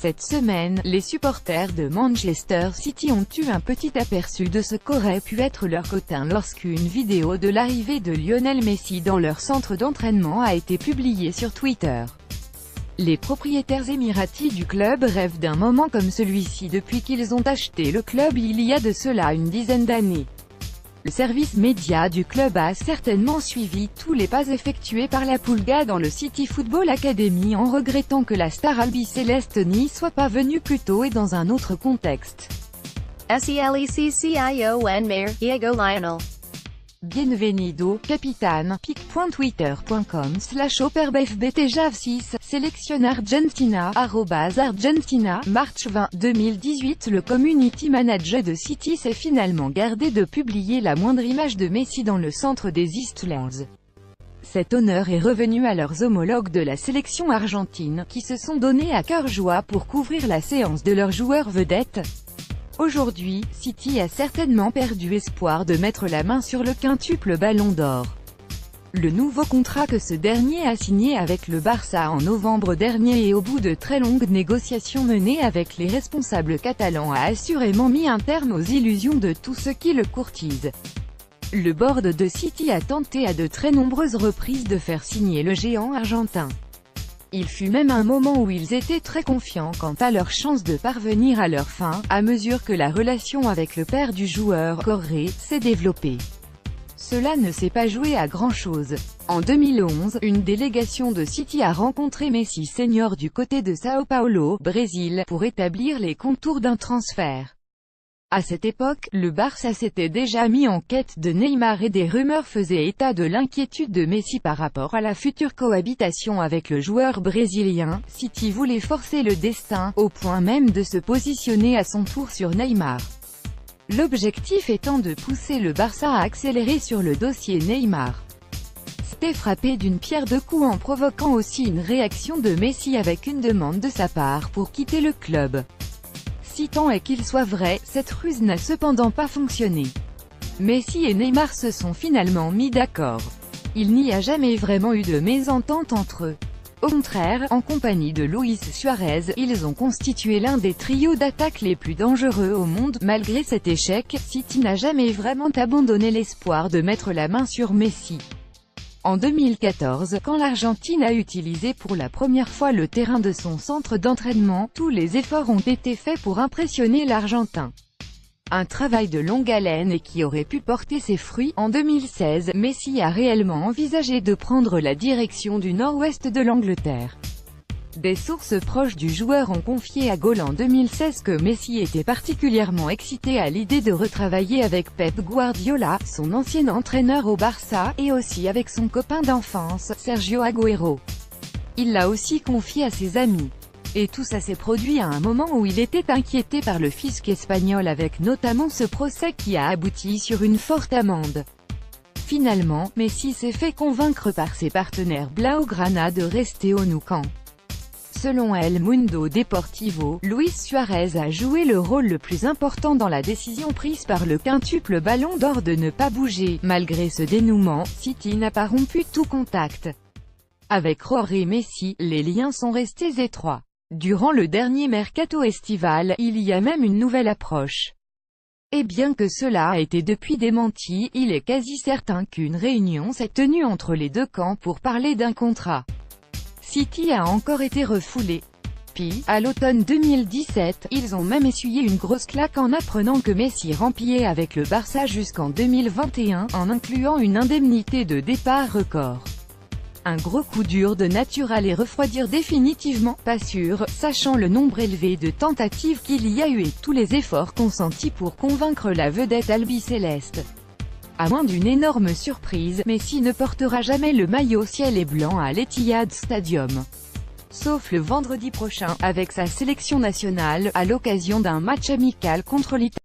Cette semaine, les supporters de Manchester City ont eu un petit aperçu de ce qu'aurait pu être leur quotidien lorsqu'une vidéo de l'arrivée de Lionel Messi dans leur centre d'entraînement a été publiée sur Twitter. Les propriétaires émiratis du club rêvent d'un moment comme celui-ci depuis qu'ils ont acheté le club il y a de cela une dizaine d'années. Le service média du club a certainement suivi tous les pas effectués par la Pulga dans le City Football Academy en regrettant que la star albicéleste n'y soit pas venue plus tôt et dans un autre contexte. SELECCIO Mayor, Diego Lionel. Bienvenido, capitane, pic.twitter.com/operbfbtjav6, sélectionne Argentina, @Argentina, March 20, 2018. Le community manager de City s'est finalement gardé de publier la moindre image de Messi dans le centre des Eastlands. Cet honneur est revenu à leurs homologues de la sélection argentine, qui se sont donnés à cœur joie pour couvrir la séance de leurs joueurs vedettes. Aujourd'hui, City a certainement perdu espoir de mettre la main sur le quintuple Ballon d'Or. Le nouveau contrat que ce dernier a signé avec le Barça en novembre dernier et au bout de très longues négociations menées avec les responsables catalans a assurément mis un terme aux illusions de tous ceux qui le courtisent. Le board de City a tenté à de très nombreuses reprises de faire signer le géant argentin. Il fut même un moment où ils étaient très confiants quant à leur chance de parvenir à leur fin, à mesure que la relation avec le père du joueur, Jorge, s'est développée. Cela ne s'est pas joué à grand-chose. En 2011, une délégation de City a rencontré Messi Senior du côté de São Paulo, Brésil, pour établir les contours d'un transfert. À cette époque, le Barça s'était déjà mis en quête de Neymar et des rumeurs faisaient état de l'inquiétude de Messi par rapport à la future cohabitation avec le joueur brésilien. City voulait forcer le destin, au point même de se positionner à son tour sur Neymar. L'objectif étant de pousser le Barça à accélérer sur le dossier Neymar. C'était frappé d'une pierre deux coups en provoquant aussi une réaction de Messi avec une demande de sa part pour quitter le club. Si tant est qu'il soit vrai, cette ruse n'a cependant pas fonctionné. Messi et Neymar se sont finalement mis d'accord. Il n'y a jamais vraiment eu de mésentente entre eux. Au contraire, en compagnie de Luis Suarez, ils ont constitué l'un des trios d'attaque les plus dangereux au monde. Malgré cet échec, City n'a jamais vraiment abandonné l'espoir de mettre la main sur Messi. En 2014, quand l'Argentine a utilisé pour la première fois le terrain de son centre d'entraînement, tous les efforts ont été faits pour impressionner l'Argentin. Un travail de longue haleine et qui aurait pu porter ses fruits. En 2016, Messi a réellement envisagé de prendre la direction du nord-ouest de l'Angleterre. Des sources proches du joueur ont confié à Goal en 2016 que Messi était particulièrement excité à l'idée de retravailler avec Pep Guardiola, son ancien entraîneur au Barça, et aussi avec son copain d'enfance, Sergio Agüero. Il l'a aussi confié à ses amis. Et tout ça s'est produit à un moment où il était inquiété par le fisc espagnol avec notamment ce procès qui a abouti sur une forte amende. Finalement, Messi s'est fait convaincre par ses partenaires Blaugrana de rester au Nou Camp. Selon El Mundo Deportivo, Luis Suarez a joué le rôle le plus important dans la décision prise par le quintuple Ballon d'Or de ne pas bouger. Malgré ce dénouement, City n'a pas rompu tout contact. Avec Jorge Messi, les liens sont restés étroits. Durant le dernier mercato estival, il y a même une nouvelle approche. Et bien que cela a été depuis démenti, il est quasi certain qu'une réunion s'est tenue entre les deux camps pour parler d'un contrat. City a encore été refoulé. Puis, à l'automne 2017, ils ont même essuyé une grosse claque en apprenant que Messi rempillait avec le Barça jusqu'en 2021, en incluant une indemnité de départ record. Un gros coup dur de nature à les refroidir définitivement, pas sûr, sachant le nombre élevé de tentatives qu'il y a eu et tous les efforts consentis pour convaincre la vedette albicéleste. À moins d'une énorme surprise, Messi ne portera jamais le maillot ciel et blanc à l'Etihad Stadium. Sauf le vendredi prochain, avec sa sélection nationale, à l'occasion d'un match amical contre l'Italie.